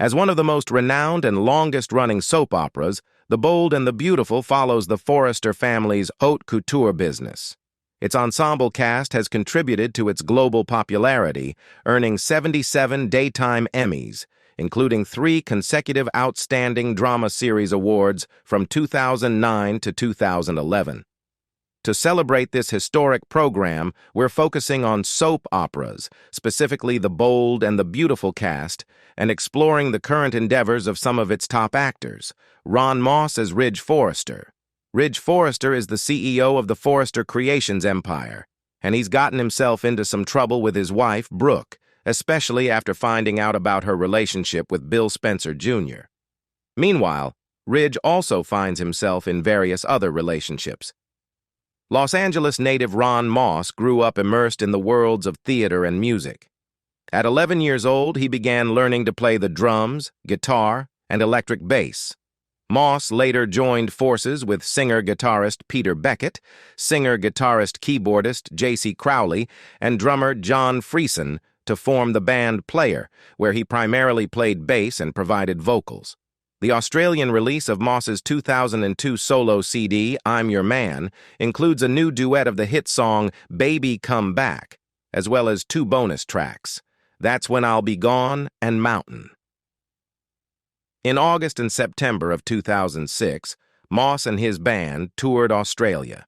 As one of the most renowned and longest-running soap operas, The Bold and the Beautiful follows the Forrester family's haute couture business. Its ensemble cast has contributed to its global popularity, earning 77 Daytime Emmys, including 3 consecutive Outstanding Drama Series awards from 2009 to 2011. To celebrate this historic program, we're focusing on soap operas, specifically The Bold and the Beautiful cast, and exploring the current endeavors of some of its top actors. Ron Moss as Ridge Forrester. Ridge Forrester is the CEO of the Forrester Creations empire, and he's gotten himself into some trouble with his wife, Brooke, especially after finding out about her relationship with Bill Spencer Jr. Meanwhile, Ridge also finds himself in various other relationships. Los Angeles native Ron Moss grew up immersed in the worlds of theater and music. At 11 years old, he began learning to play the drums, guitar, and electric bass. Moss later joined forces with singer-guitarist Peter Beckett, singer-guitarist-keyboardist J.C. Crowley, and drummer John Freeson to form the band Player, where he primarily played bass and provided vocals. The Australian release of Moss's 2002 solo CD, I'm Your Man, includes a new duet of the hit song Baby Come Back, as well as 2 bonus tracks, That's When I'll Be Gone and Mountain. In August and September of 2006, Moss and his band toured Australia.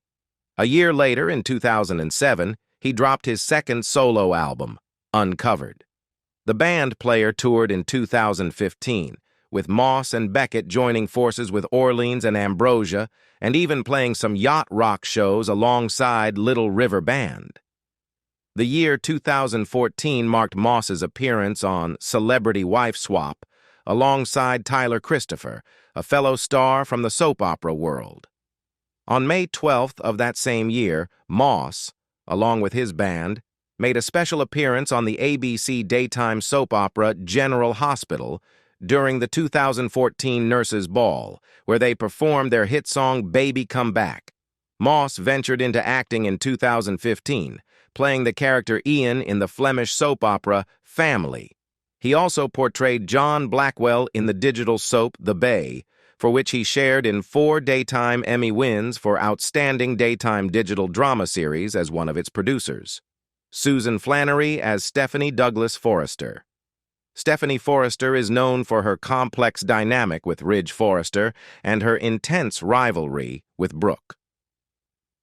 A year later, in 2007, he dropped his second solo album, Uncovered. The band Player toured in 2015, with Moss and Beckett joining forces with Orleans and Ambrosia, and even playing some yacht rock shows alongside Little River Band. The year 2014 marked Moss's appearance on Celebrity Wife Swap, alongside Tyler Christopher, a fellow star from the soap opera world. On May 12th of that same year, Moss, along with his band, made a special appearance on the ABC daytime soap opera General Hospital during the 2014 Nurses' Ball, where they performed their hit song Baby Come Back. Moss ventured into acting in 2015, playing the character Ian in the Flemish soap opera Family. He also portrayed John Blackwell in the digital soap The Bay, for which he shared in 4 Daytime Emmy wins for Outstanding Daytime Digital Drama Series as one of its producers. Susan Flannery as Stephanie Douglas Forrester. Stephanie Forrester is known for her complex dynamic with Ridge Forrester and her intense rivalry with Brooke.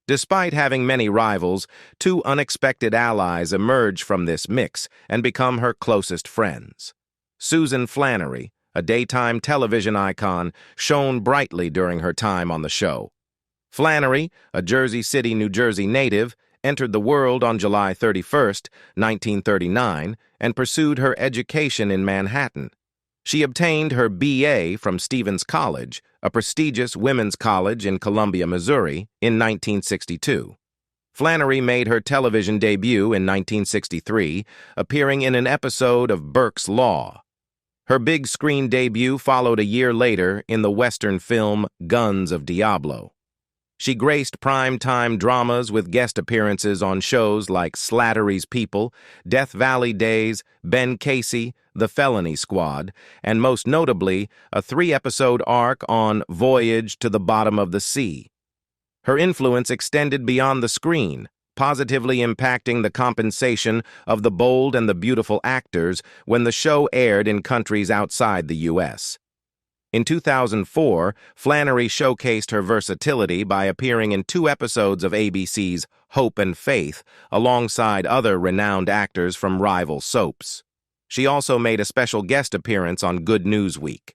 Despite having many rivals, 2 unexpected allies emerge from this mix and become her closest friends. Susan Flannery, a daytime television icon, shone brightly during her time on the show. Flannery, a Jersey City, New Jersey native, entered the world on July 31, 1939, and pursued her education in Manhattan. She obtained her B.A. from Stevens College, a prestigious women's college in Columbia, Missouri, in 1962. Flannery made her television debut in 1963, appearing in an episode of Burke's Law. Her big screen debut followed a year later in the Western film Guns of Diablo. She graced prime-time dramas with guest appearances on shows like Slattery's People, Death Valley Days, Ben Casey, The Felony Squad, and most notably, a 3-episode arc on Voyage to the Bottom of the Sea. Her influence extended beyond the screen, positively impacting the compensation of the bold and the beautiful actors when the show aired in countries outside the U.S. In 2004, Flannery showcased her versatility by appearing in 2 episodes of ABC's Hope and Faith alongside other renowned actors from rival soaps. She also made a special guest appearance on Good News Week.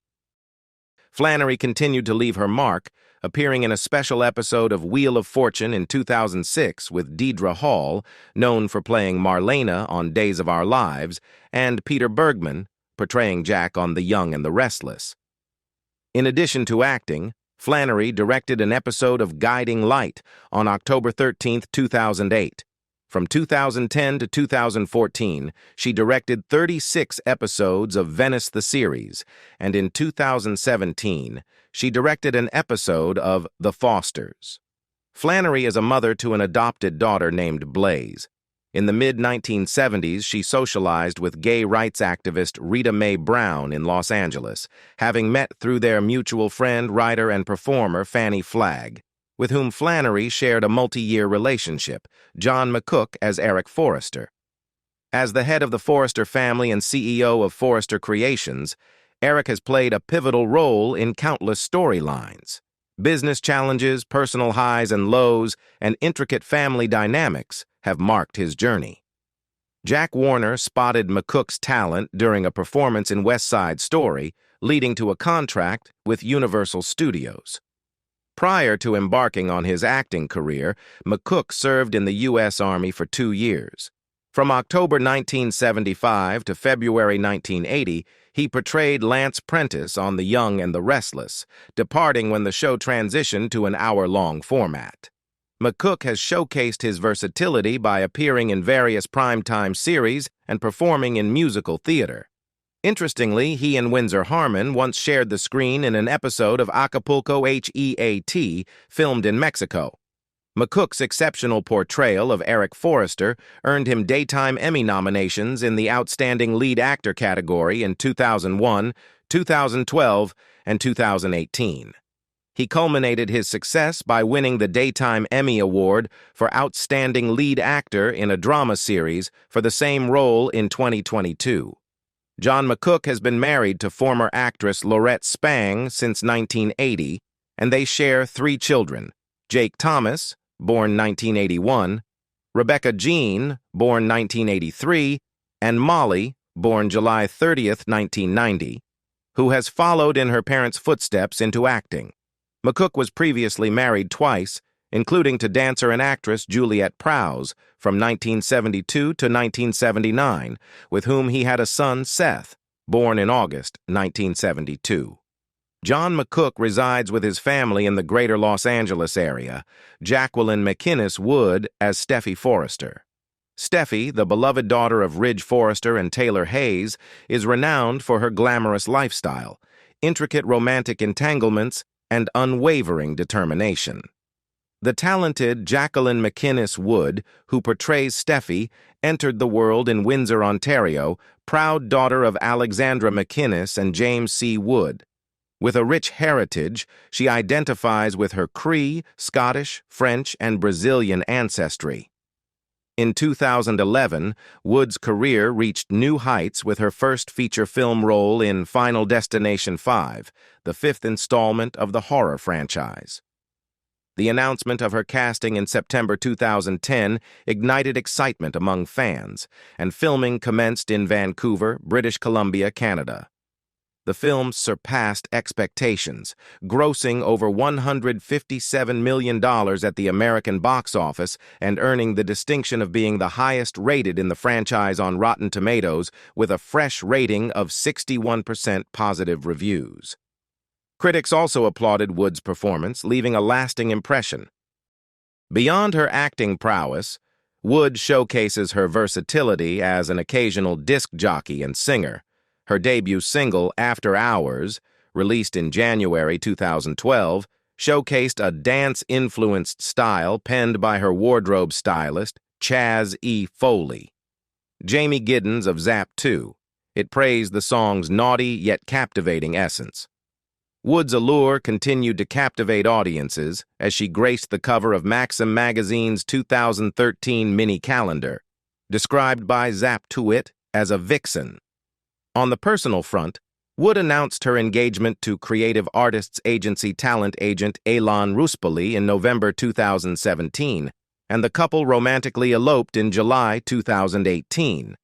Flannery continued to leave her mark, appearing in a special episode of Wheel of Fortune in 2006 with Deidre Hall, known for playing Marlena on Days of Our Lives, and Peter Bergman, portraying Jack on The Young and the Restless. In addition to acting, Flannery directed an episode of Guiding Light on October 13, 2008. From 2010 to 2014, she directed 36 episodes of Venice the Series, and in 2017, she directed an episode of The Fosters. Flannery is a mother to an adopted daughter named Blaze. In the mid-1970s, she socialized with gay rights activist Rita Mae Brown in Los Angeles, having met through their mutual friend, writer, and performer Fannie Flagg, with whom Flannery shared a multi-year relationship, John McCook as Eric Forrester. As the head of the Forrester family and CEO of Forrester Creations, Eric has played a pivotal role in countless storylines. Business challenges, personal highs and lows, and intricate family dynamics have marked his journey. Jack Warner spotted McCook's talent during a performance in West Side Story, leading to a contract with Universal Studios. Prior to embarking on his acting career, McCook served in the U.S. Army for 2 years. From October 1975 to February 1980, he portrayed Lance Prentice on The Young and the Restless, departing when the show transitioned to an hour-long format. McCook has showcased his versatility by appearing in various primetime series and performing in musical theater. Interestingly, he and Windsor Harmon once shared the screen in an episode of Acapulco HEAT, filmed in Mexico. McCook's exceptional portrayal of Eric Forrester earned him Daytime Emmy nominations in the Outstanding Lead Actor category in 2001, 2012, and 2018. He culminated his success by winning the Daytime Emmy Award for Outstanding Lead Actor in a Drama Series for the same role in 2022. John McCook has been married to former actress Laurette Spang since 1980, and they share 3 children: Jake Thomas, born 1981, Rebecca Jean, born 1983, and Molly, born July 30th, 1990, who has followed in her parents' footsteps into acting. McCook was previously married twice, including to dancer and actress Juliette Prowse from 1972 to 1979, with whom he had a son, Seth, born in August 1972. John McCook resides with his family in the greater Los Angeles area, Jacqueline McInnes Wood as Steffy Forrester. Steffy, the beloved daughter of Ridge Forrester and Taylor Hayes, is renowned for her glamorous lifestyle, intricate romantic entanglements, and unwavering determination. The talented Jacqueline McInnes Wood, who portrays Steffy, entered the world in Windsor, Ontario, proud daughter of Alexandra McInnes and James C. Wood. With a rich heritage, she identifies with her Cree, Scottish, French, and Brazilian ancestry. In 2011, Wood's career reached new heights with her first feature film role in Final Destination 5, the 5th installment of the horror franchise. The announcement of her casting in September 2010 ignited excitement among fans, and filming commenced in Vancouver, British Columbia, Canada. The film surpassed expectations, grossing over $157 million at the American box office and earning the distinction of being the highest rated in the franchise on Rotten Tomatoes with a fresh rating of 61% positive reviews. Critics also applauded Wood's performance, leaving a lasting impression. Beyond her acting prowess, Wood showcases her versatility as an occasional disc jockey and singer. Her debut single, After Hours, released in January 2012, showcased a dance-influenced style penned by her wardrobe stylist, Chaz E. Foley. Jamie Giddens of Zap 2. It praised the song's naughty yet captivating essence. Wood's allure continued to captivate audiences as she graced the cover of Maxim magazine's 2013 mini calendar, described by Zap2It as a vixen. On the personal front, Wood announced her engagement to creative artists agency talent agent Elan Ruspoli in November 2017, and the couple romantically eloped in July 2018.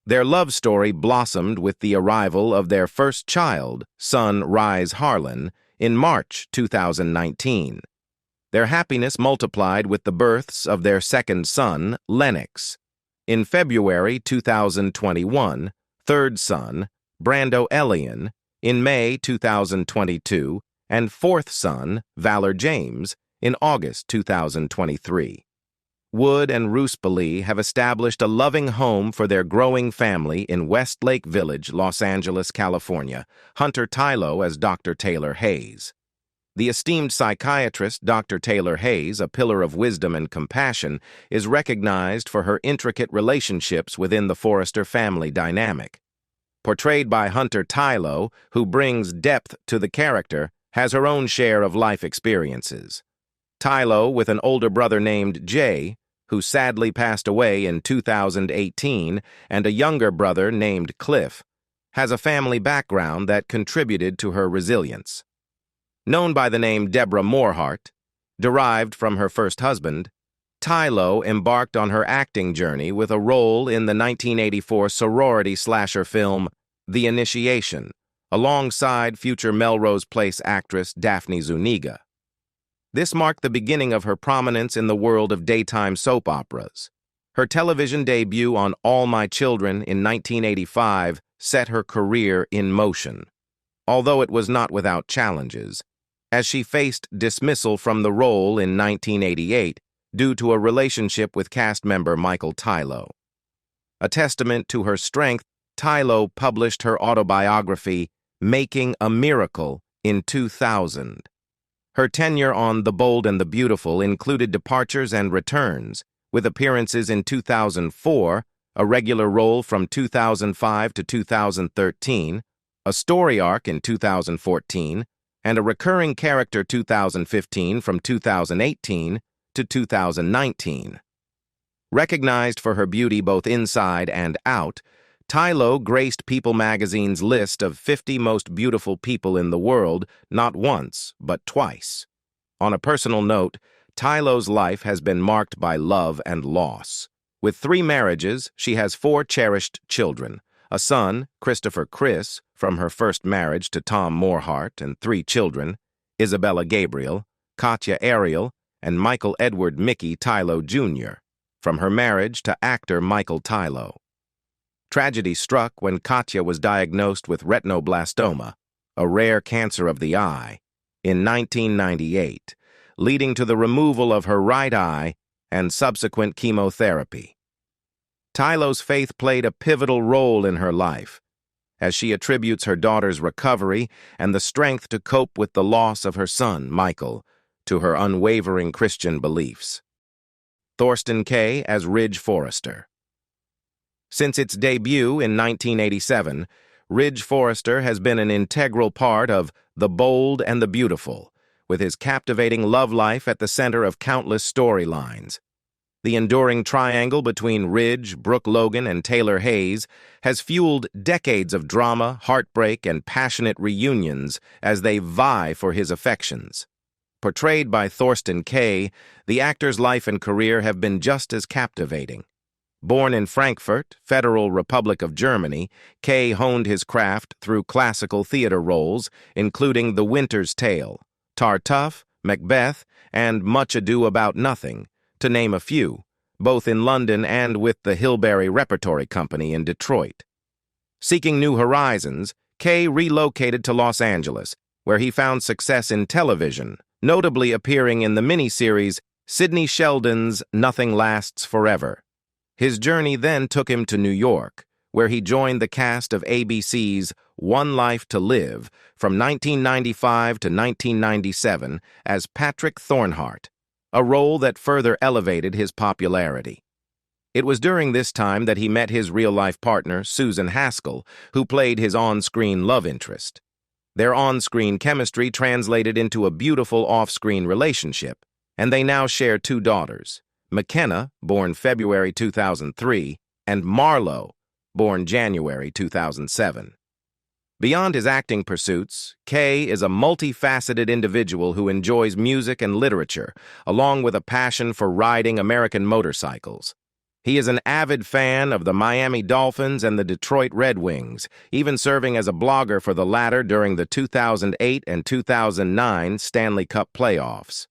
Their love story blossomed with the arrival of their first child, son Rise Harlan, in March 2019. Their happiness multiplied with the births of their second son, Lennox. In February 2021, third son, Brando Elian, in May 2022, and fourth son, Valor James, in August 2023. Wood and Ruspoli have established a loving home for their growing family in Westlake Village, Los Angeles, California. Hunter Tylo as Dr. Taylor Hayes. The esteemed psychiatrist, Dr. Taylor Hayes, a pillar of wisdom and compassion, is recognized for her intricate relationships within the Forrester family dynamic. Portrayed by Hunter Tylo, who brings depth to the character, has her own share of life experiences. Tylo, with an older brother named Jay, who sadly passed away in 2018, and a younger brother named Cliff, has a family background that contributed to her resilience. Known by the name Deborah Morehart, derived from her first husband, Tylo embarked on her acting journey with a role in the 1984 sorority slasher film The Initiation, alongside future Melrose Place actress Daphne Zuniga. This marked the beginning of her prominence in the world of daytime soap operas. Her television debut on All My Children in 1985 set her career in motion, although it was not without challenges, as she faced dismissal from the role in 1988 due to a relationship with cast member Michael Tylo. A testament to her strength, Tylo published her autobiography, Making a Miracle, in 2000. Her tenure on The Bold and the Beautiful included departures and returns, with appearances in 2004, a regular role from 2005 to 2013, a story arc in 2014, and a recurring character 2015 from 2018 to 2019. Recognized for her beauty both inside and out, Tylo graced People magazine's list of 50 most beautiful people in the world not once, but twice. On a personal note, Tylo's life has been marked by love and loss. With 3 marriages, she has 4 cherished children, a son, Christopher Chris, from her first marriage to Tom Morehart, and 3 children, Isabella Gabriel, Katya Ariel, and Michael Edward Mickey Tylo Jr., from her marriage to actor Michael Tylo. Tragedy struck when Katya was diagnosed with retinoblastoma, a rare cancer of the eye, in 1998, leading to the removal of her right eye and subsequent chemotherapy. Tylo's faith played a pivotal role in her life, as she attributes her daughter's recovery and the strength to cope with the loss of her son, Michael, to her unwavering Christian beliefs. Thorsten Kaye as Ridge Forrester. Since its debut in 1987, Ridge Forrester has been an integral part of The Bold and the Beautiful, with his captivating love life at the center of countless storylines. The enduring triangle between Ridge, Brooke Logan, and Taylor Hayes has fueled decades of drama, heartbreak, and passionate reunions as they vie for his affections. Portrayed by Thorsten Kaye, the actor's life and career have been just as captivating. Born in Frankfurt, Federal Republic of Germany, Kaye honed his craft through classical theater roles, including The Winter's Tale, Tartuffe, Macbeth, and Much Ado About Nothing, to name a few, both in London and with the Hilberry Repertory Company in Detroit. Seeking new horizons, Kaye relocated to Los Angeles, where he found success in television, notably appearing in the miniseries Sidney Sheldon's Nothing Lasts Forever. His journey then took him to New York, where he joined the cast of ABC's One Life to Live from 1995 to 1997 as Patrick Thornhart, a role that further elevated his popularity. It was during this time that he met his real-life partner, Susan Haskell, who played his on-screen love interest. Their on-screen chemistry translated into a beautiful off-screen relationship, and they now share 2 daughters, McKenna, born February 2003, and Marlo, born January 2007. Beyond his acting pursuits, Kaye is a multifaceted individual who enjoys music and literature, along with a passion for riding American motorcycles. He is an avid fan of the Miami Dolphins and the Detroit Red Wings, even serving as a blogger for the latter during the 2008 and 2009 Stanley Cup playoffs.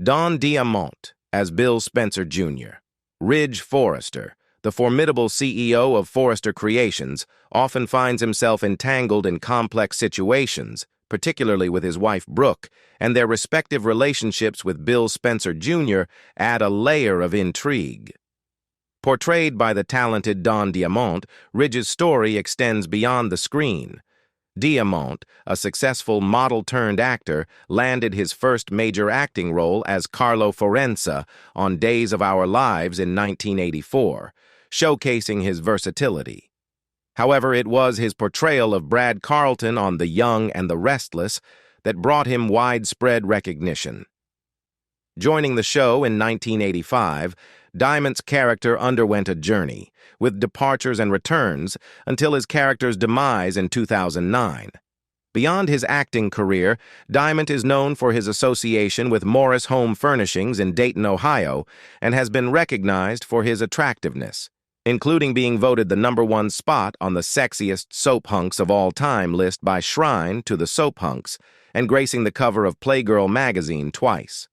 Don Diamont as Bill Spencer Jr. Ridge Forrester, the formidable CEO of Forrester Creations, often finds himself entangled in complex situations, particularly with his wife Brooke, and their respective relationships with Bill Spencer Jr. add a layer of intrigue. Portrayed by the talented Don Diamont, Ridge's story extends beyond the screen. Diamont, a successful model-turned-actor, landed his first major acting role as Carlo Forenza on Days of Our Lives in 1984, showcasing his versatility. However, it was his portrayal of Brad Carlton on The Young and the Restless that brought him widespread recognition. Joining the show in 1985, Diamond's character underwent a journey, with departures and returns, until his character's demise in 2009. Beyond his acting career, Diamond is known for his association with Morris Home Furnishings in Dayton, Ohio, and has been recognized for his attractiveness, including being voted the #1 spot on the sexiest soap hunks of all time list by Shrine to the Soap Hunks, and gracing the cover of Playgirl magazine twice.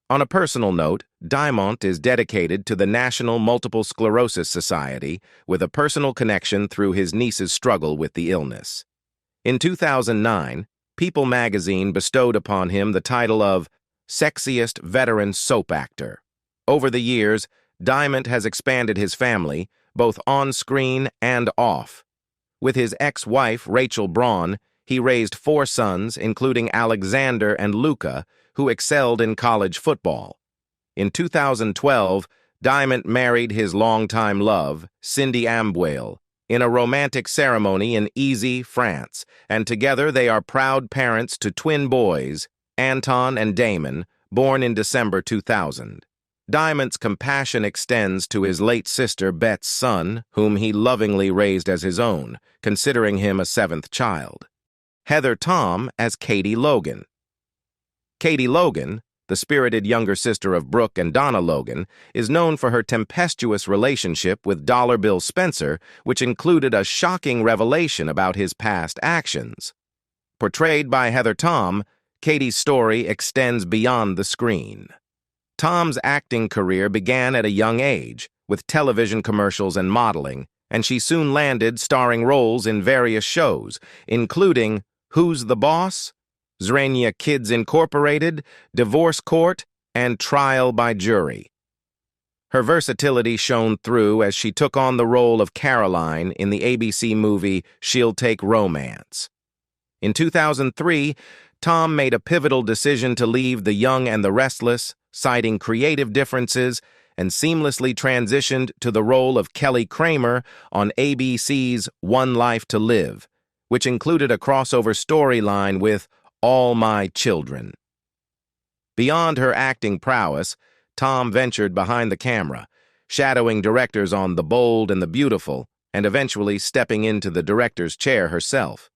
On a personal note, Diamont is dedicated to the National Multiple Sclerosis Society, with a personal connection through his niece's struggle with the illness. In 2009, People magazine bestowed upon him the title of Sexiest Veteran Soap Actor. Over the years, Diamond has expanded his family, both on-screen and off. With his ex-wife, Rachel Braun, he raised 4 sons, including Alexander and Luca, who excelled in college football. In 2012, Diamond married his longtime love, Cindy Amboile, in a romantic ceremony in Easy, France, and together they are proud parents to twin boys, Anton and Damon, born in December 2000. Diamond's compassion extends to his late sister Bet's son, whom he lovingly raised as his own, considering him a 7th child. Heather Tom as Katie Logan. Katie Logan, the spirited younger sister of Brooke and Donna Logan, is known for her tempestuous relationship with Dollar Bill Spencer, which included a shocking revelation about his past actions. Portrayed by Heather Tom, Katie's story extends beyond the screen. Tom's acting career began at a young age, with television commercials and modeling, and she soon landed starring roles in various shows, including Who's the Boss?, Zrania Kids Incorporated, Divorce Court, and Trial by Jury. Her versatility shone through as she took on the role of Caroline in the ABC movie She'll Take Romance. In 2003, Tom made a pivotal decision to leave The Young and the Restless, citing creative differences, and seamlessly transitioned to the role of Kelly Kramer on ABC's One Life to Live, which included a crossover storyline with All My Children. Beyond her acting prowess, Tom ventured behind the camera, shadowing directors on The Bold and the Beautiful, and eventually stepping into the director's chair herself.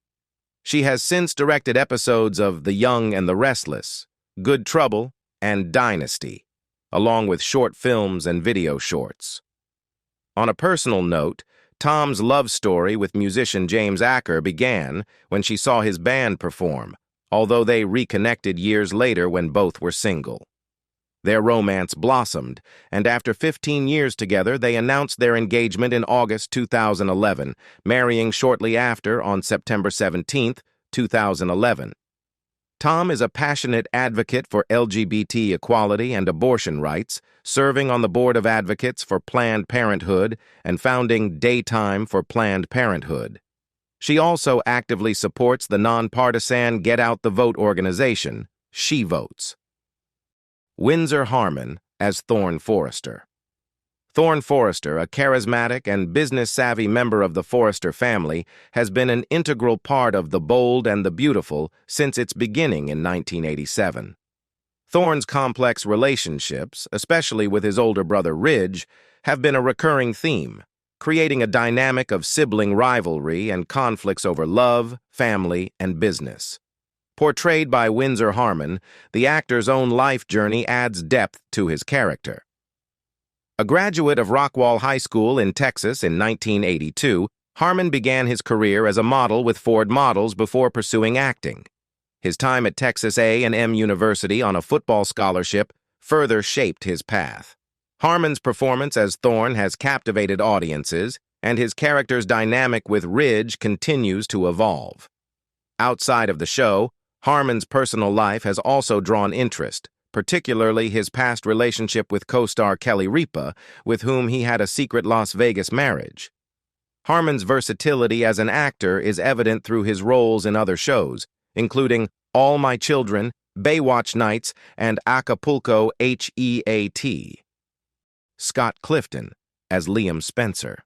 She has since directed episodes of The Young and the Restless, Good Trouble, and Dynasty, along with short films and video shorts. On a personal note, Tom's love story with musician James Acker began when she saw his band perform, although they reconnected years later when both were single. Their romance blossomed, and after 15 years together, they announced their engagement in August 2011, marrying shortly after on September 17, 2011. Tom is a passionate advocate for LGBT equality and abortion rights, serving on the Board of Advocates for Planned Parenthood and founding Daytime for Planned Parenthood. She also actively supports the nonpartisan Get Out the Vote organization, She Votes. Windsor Harmon as Thorne Forrester. Thorne Forrester, a charismatic and business-savvy member of the Forrester family, has been an integral part of The Bold and the Beautiful since its beginning in 1987. Thorne's complex relationships, especially with his older brother Ridge, have been a recurring theme, creating a dynamic of sibling rivalry and conflicts over love, family, and business. Portrayed by Windsor Harmon, the actor's own life journey adds depth to his character. A graduate of Rockwall High School in Texas in 1982, Harmon began his career as a model with Ford Models before pursuing acting. His time at Texas A&M University on a football scholarship further shaped his path. Harmon's performance as Thorne has captivated audiences, and his character's dynamic with Ridge continues to evolve. Outside of the show, Harmon's personal life has also drawn interest, particularly his past relationship with co-star Kelly Ripa, with whom he had a secret Las Vegas marriage. Harmon's versatility as an actor is evident through his roles in other shows, including All My Children, Baywatch Nights, and Acapulco HEAT. Scott Clifton as Liam Spencer.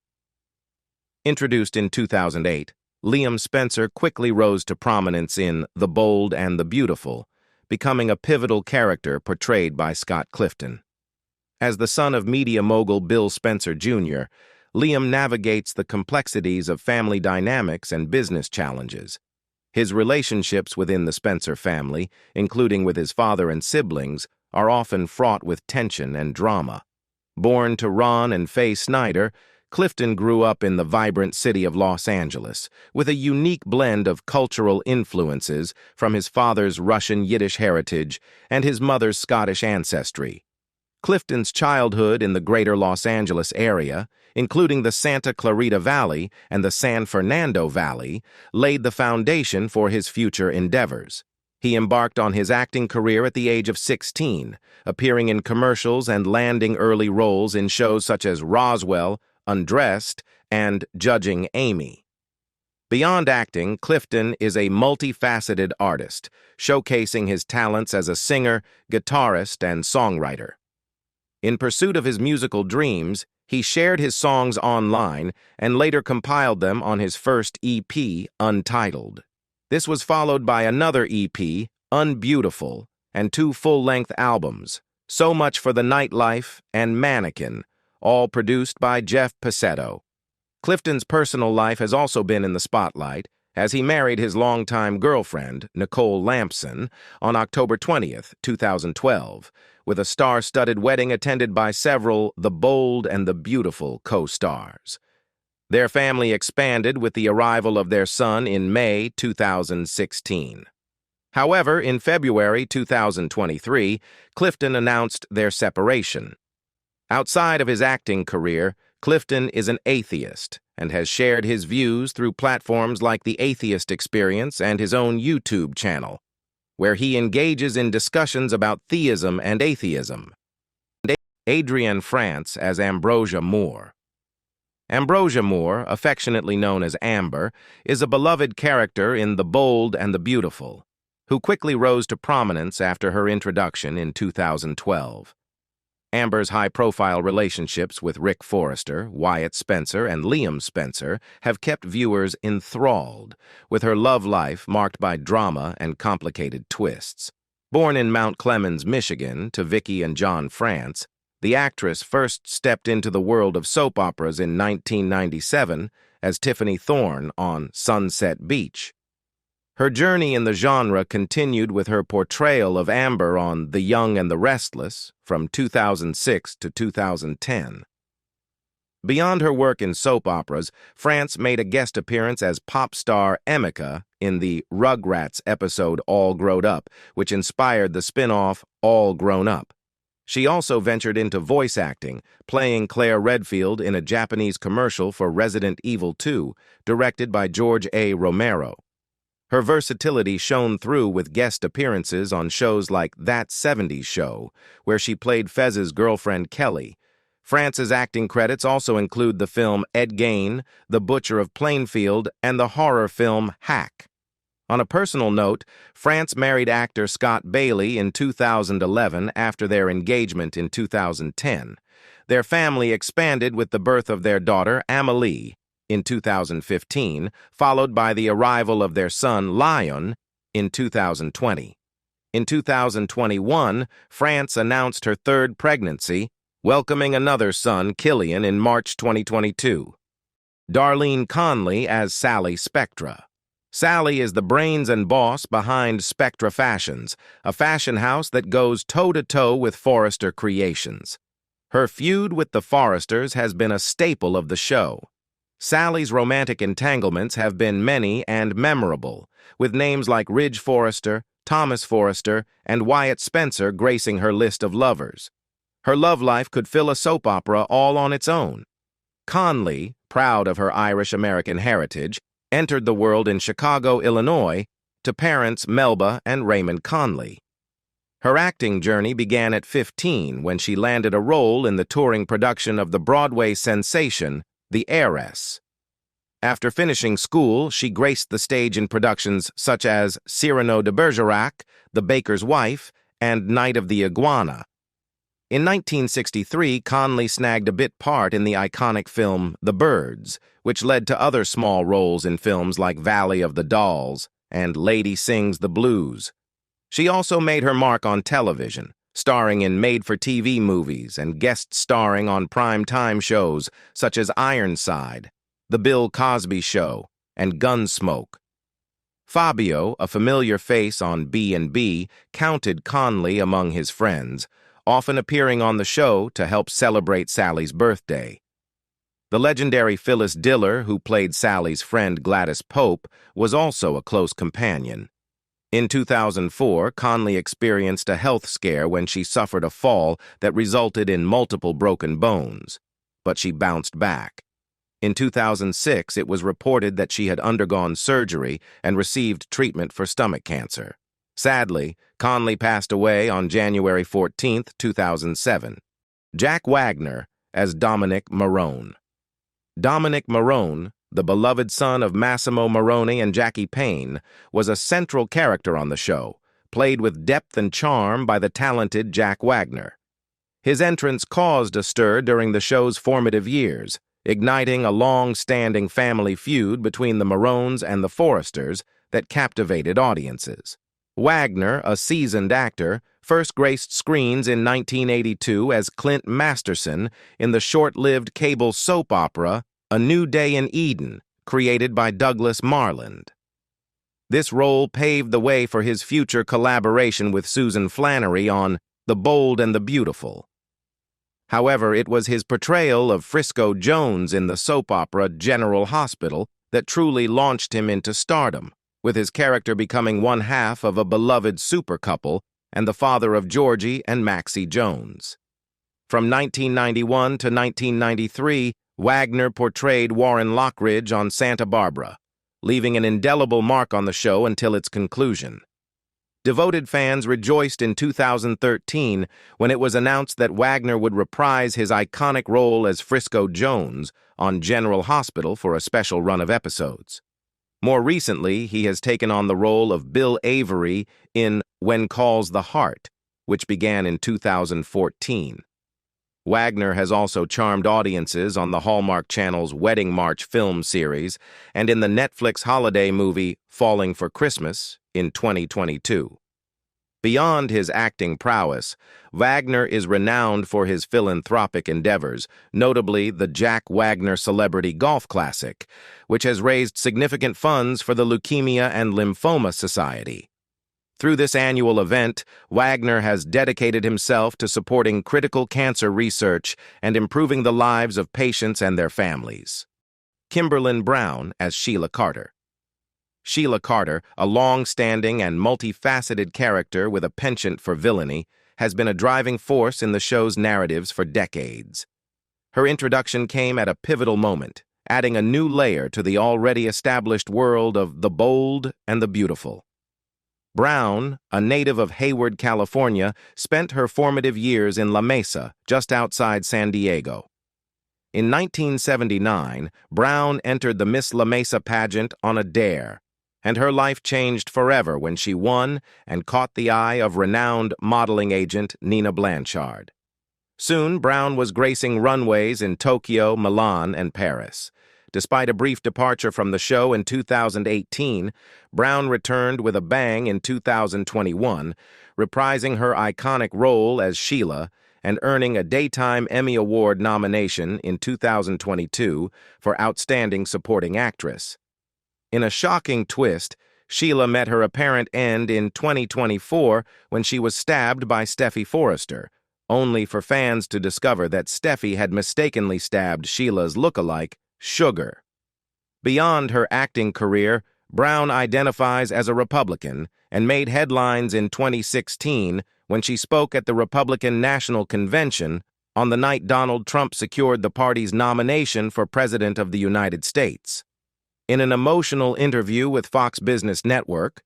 Introduced in 2008, Liam Spencer quickly rose to prominence in The Bold and the Beautiful, becoming a pivotal character portrayed by Scott Clifton. As the son of media mogul Bill Spencer Jr., Liam navigates the complexities of family dynamics and business challenges. His relationships within the Spencer family, including with his father and siblings, are often fraught with tension and drama. Born to Ronn and Faye Snyder, Clifton grew up in the vibrant city of Los Angeles, with a unique blend of cultural influences from his father's Russian Yiddish heritage and his mother's Scottish ancestry. Clifton's childhood in the greater Los Angeles area, including the Santa Clarita Valley and the San Fernando Valley, laid the foundation for his future endeavors. He embarked on his acting career at the age of 16, appearing in commercials and landing early roles in shows such as Roswell, Undressed, and Judging Amy. Beyond acting, Clifton is a multifaceted artist, showcasing his talents as a singer, guitarist, and songwriter. In pursuit of his musical dreams, he shared his songs online and later compiled them on his first EP, Untitled. This was followed by another EP, Unbeautiful, and 2 full-length albums, So Much for the Nightlife and Mannequin, all produced by Jeff Pacetto. Clifton's personal life has also been in the spotlight, as he married his longtime girlfriend, Nicole Lampson, on October 20th, 2012, with a star-studded wedding attended by several The Bold and the Beautiful co-stars. Their family expanded with the arrival of their son in May 2016. However, in February 2023, Clifton announced their separation. Outside of his acting career, Clifton is an atheist and has shared his views through platforms like The Atheist Experience and his own YouTube channel, where he engages in discussions about theism and atheism. Adrienne Frantz as Ambrosia Moore. Ambrosia Moore, affectionately known as Amber, is a beloved character in The Bold and the Beautiful, who quickly rose to prominence after her introduction in 2012. Amber's high-profile relationships with Rick Forrester, Wyatt Spencer, and Liam Spencer have kept viewers enthralled, with her love life marked by drama and complicated twists. Born in Mount Clemens, Michigan, to Vicky and John Frantz, the actress first stepped into the world of soap operas in 1997 as Tiffany Thorne on Sunset Beach. Her journey in the genre continued with her portrayal of Amber on The Young and the Restless from 2006 to 2010. Beyond her work in soap operas, Frantz made a guest appearance as pop star Emika in the Rugrats episode All Grown Up, which inspired the spin-off All Grown Up. She also ventured into voice acting, playing Claire Redfield in a Japanese commercial for Resident Evil 2, directed by George A. Romero. Her versatility shone through with guest appearances on shows like That 70s Show, where she played Fez's girlfriend Kelly. Frantz's acting credits also include the film Ed Gein, The Butcher of Plainfield, and the horror film Hack. On a personal note, Frantz married actor Scott Bailey in 2011 after their engagement in 2010. Their family expanded with the birth of their daughter, Amelie, in 2015, followed by the arrival of their son, Lion, in 2020. In 2021, Frantz announced her third pregnancy, welcoming another son, Killian, in March 2022. Darlene Conley as Sally Spectra. Sally is the brains and boss behind Spectra Fashions, a fashion house that goes toe-to-toe with Forrester Creations. Her feud with the Forresters has been a staple of the show. Sally's romantic entanglements have been many and memorable, with names like Ridge Forrester, Thomas Forrester, and Wyatt Spencer gracing her list of lovers. Her love life could fill a soap opera all on its own. Conley, proud of her Irish-American heritage, entered the world in Chicago, Illinois, to parents Melba and Raymond Conley. Her acting journey began at 15 when she landed a role in the touring production of the Broadway sensation, The Heiress. After finishing school, she graced the stage in productions such as Cyrano de Bergerac, The Baker's Wife, and Night of the Iguana. In 1963, Conley snagged a bit part in the iconic film The Birds, which led to other small roles in films like Valley of the Dolls and Lady Sings the Blues. She also made her mark on television, starring in made-for-TV movies and guest starring on prime-time shows such as Ironside, The Bill Cosby Show, and Gunsmoke. Fabio, a familiar face on B&B, counted Conley among his friends, often appearing on the show to help celebrate Sally's birthday. The legendary Phyllis Diller, who played Sally's friend Gladys Pope, was also a close companion. In 2004, Conley experienced a health scare when she suffered a fall that resulted in multiple broken bones, but she bounced back. In 2006, it was reported that she had undergone surgery and received treatment for stomach cancer. Sadly, Conley passed away on January 14, 2007. Jack Wagner as Dominic Marone. Dominic Marone, the beloved son of Massimo Marone and Jackie Payne, was a central character on the show, played with depth and charm by the talented Jack Wagner. His entrance caused a stir during the show's formative years, igniting a long-standing family feud between the Marones and the Forresters that captivated audiences. Wagner, a seasoned actor, first graced screens in 1982 as Clint Masterson in the short-lived cable soap opera A New Day in Eden, created by Douglas Marland. This role paved the way for his future collaboration with Susan Flannery on The Bold and the Beautiful. However, it was his portrayal of Frisco Jones in the soap opera General Hospital that truly launched him into stardom, with his character becoming one half of a beloved super couple and the father of Georgie and Maxie Jones. From 1991 to 1993, Wagner portrayed Warren Lockridge on Santa Barbara, leaving an indelible mark on the show until its conclusion. Devoted fans rejoiced in 2013 when it was announced that Wagner would reprise his iconic role as Frisco Jones on General Hospital for a special run of episodes. More recently, he has taken on the role of Bill Avery in When Calls the Heart, which began in 2014. Wagner has also charmed audiences on the Hallmark Channel's Wedding March film series and in the Netflix holiday movie Falling for Christmas in 2022. Beyond his acting prowess, Wagner is renowned for his philanthropic endeavors, notably the Jack Wagner Celebrity Golf Classic, which has raised significant funds for the Leukemia and Lymphoma Society. Through this annual event, Wagner has dedicated himself to supporting critical cancer research and improving the lives of patients and their families. Kimberlin Brown as Sheila Carter. Sheila Carter, a long-standing and multifaceted character with a penchant for villainy, has been a driving force in the show's narratives for decades. Her introduction came at a pivotal moment, adding a new layer to the already established world of the bold and the beautiful. Brown, a native of Hayward, California, spent her formative years in La Mesa, just outside San Diego. In 1979, Brown entered the Miss La Mesa pageant on a dare, and her life changed forever when she won and caught the eye of renowned modeling agent Nina Blanchard. Soon, Brown was gracing runways in Tokyo, Milan, and Paris. Despite a brief departure from the show in 2018, Brown returned with a bang in 2021, reprising her iconic role as Sheila and earning a Daytime Emmy Award nomination in 2022 for Outstanding Supporting Actress. In a shocking twist, Sheila met her apparent end in 2024 when she was stabbed by Steffy Forrester, only for fans to discover that Steffy had mistakenly stabbed Sheila's lookalike, Sugar. Beyond her acting career, Brown identifies as a Republican and made headlines in 2016 when she spoke at the Republican National Convention on the night Donald Trump secured the party's nomination for President of the United States. In an emotional interview with Fox Business Network,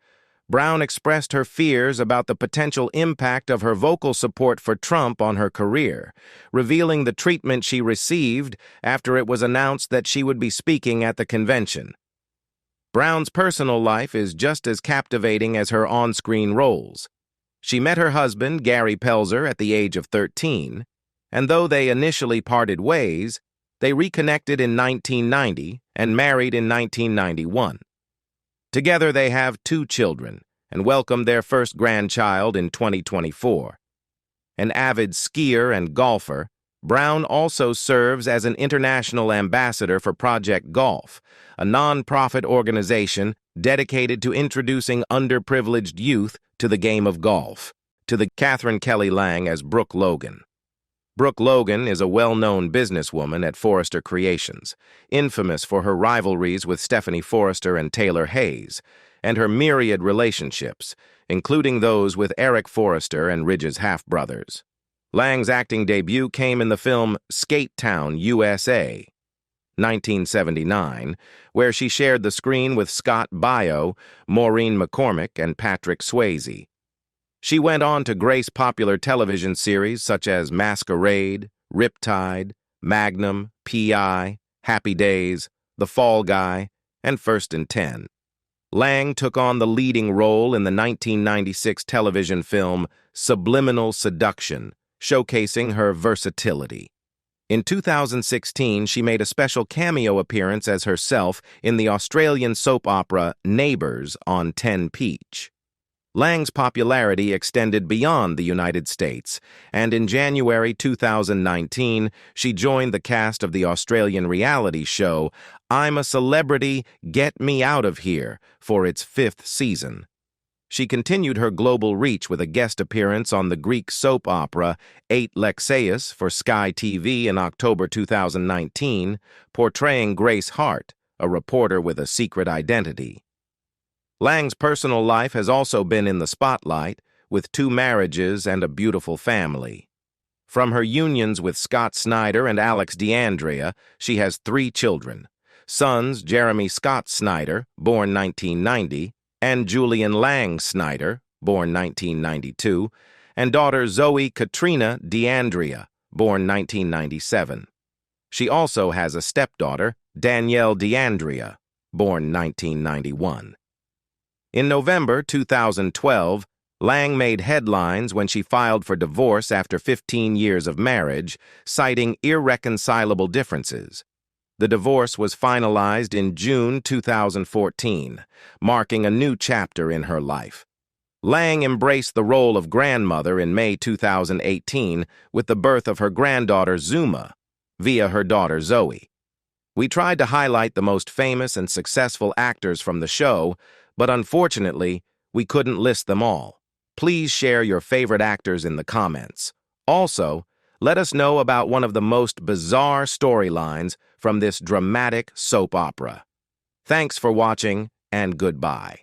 Brown expressed her fears about the potential impact of her vocal support for Trump on her career, revealing the treatment she received after it was announced that she would be speaking at the convention. Brown's personal life is just as captivating as her on-screen roles. She met her husband, Gary Pelzer, at the age of 13, and though they initially parted ways, they reconnected in 1990 and married in 1991. Together they have 2 children and welcomed their first grandchild in 2024. An avid skier and golfer, Brown also serves as an international ambassador for Project Golf, a non-profit organization dedicated to introducing underprivileged youth to the game of golf. To the Katherine Kelly Lang as Brooke Logan. Brooke Logan is a well-known businesswoman at Forrester Creations, infamous for her rivalries with Stephanie Forrester and Taylor Hayes, and her myriad relationships, including those with Eric Forrester and Ridge's half-brothers. Lang's acting debut came in the film Skate Town, USA, 1979, where she shared the screen with Scott Baio, Maureen McCormick, and Patrick Swayze. She went on to grace popular television series such as Masquerade, Riptide, Magnum, P.I., Happy Days, The Fall Guy, and First and 10. Lang took on the leading role in the 1996 television film Subliminal Seduction, showcasing her versatility. In 2016, she made a special cameo appearance as herself in the Australian soap opera Neighbours on 10 Peach. Lang's popularity extended beyond the United States, and in January 2019, she joined the cast of the Australian reality show I'm a Celebrity, Get Me Out of Here for its 5th season. She continued her global reach with a guest appearance on the Greek soap opera 8 Lexeus for Sky TV in October 2019, portraying Grace Hart, a reporter with a secret identity. Lang's personal life has also been in the spotlight, with 2 marriages and a beautiful family. From her unions with Scott Snyder and Alex DeAndrea, she has 3 children: sons Jeremy Scott Snyder, born 1990, and Julian Lang Snyder, born 1992, and daughter Zoe Katrina DeAndrea, born 1997. She also has a stepdaughter, Danielle DeAndrea, born 1991. In November 2012, Lang made headlines when she filed for divorce after 15 years of marriage, citing irreconcilable differences. The divorce was finalized in June 2014, marking a new chapter in her life. Lang embraced the role of grandmother in May 2018 with the birth of her granddaughter Zuma, via her daughter Zoe. We tried to highlight the most famous and successful actors from the show, but unfortunately, we couldn't list them all. Please share your favorite actors in the comments. Also, let us know about one of the most bizarre storylines from this dramatic soap opera. Thanks for watching, and goodbye.